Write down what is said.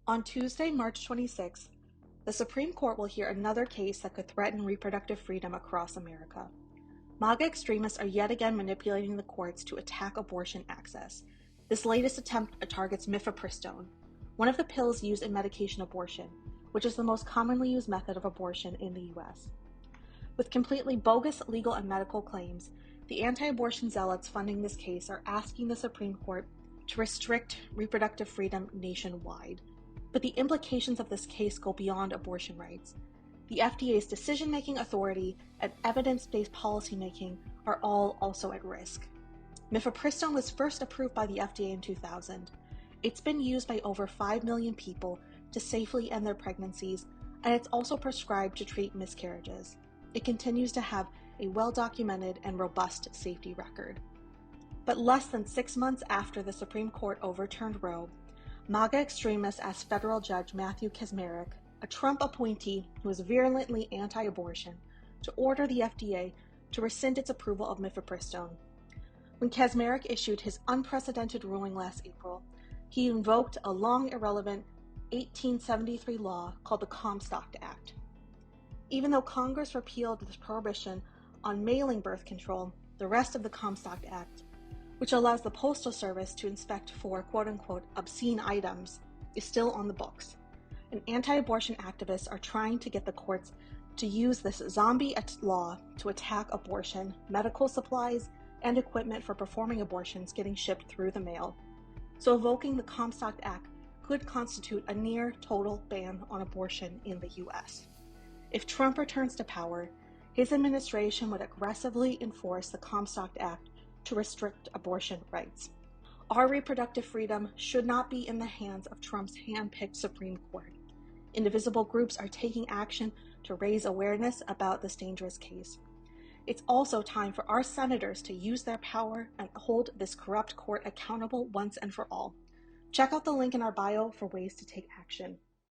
On Tuesday, March 26th, the Supreme Court will hear another case that could threaten reproductive freedom across America. MAGA extremists are yet again manipulating the courts to attack abortion access. This latest attempt targets mifepristone, one of the pills used in medication abortion, which is the most commonly used method of abortion in the U.S. With completely bogus legal and medical claims, the anti-abortion zealots funding this case are asking the Supreme Court to restrict reproductive freedom nationwide. But the implications of this case go beyond abortion rights. The FDA's decision-making authority and evidence-based policymaking are all also at risk. Mifepristone was first approved by the FDA in 2000. It's been used by over 5 million people to safely end their pregnancies, and it's also prescribed to treat miscarriages. It continues to have a well-documented and robust safety record. But less than 6 months after the Supreme Court overturned Roe, MAGA extremists asked federal judge Matthew Kacsmaryk, a Trump appointee who is virulently anti-abortion, to order the FDA to rescind its approval of mifepristone. When Kacsmaryk issued his unprecedented ruling last April, he invoked a long irrelevant 1873 law called the Comstock Act. Even though Congress repealed this prohibition on mailing birth control, the rest of the Comstock Act, which allows the Postal Service to inspect for quote-unquote obscene items, is still on the books. And anti-abortion activists are trying to get the courts to use this zombie law to attack abortion, medical supplies, and equipment for performing abortions getting shipped through the mail. So invoking the Comstock Act could constitute a near total ban on abortion in the U.S. If Trump returns to power, his administration would aggressively enforce the Comstock Act to restrict abortion rights. Our reproductive freedom should not be in the hands of Trump's hand-picked Supreme Court. Indivisible groups are taking action to raise awareness about this dangerous case. It's also time for our senators to use their power and hold this corrupt court accountable once and for all. Check out the link in our bio for ways to take action.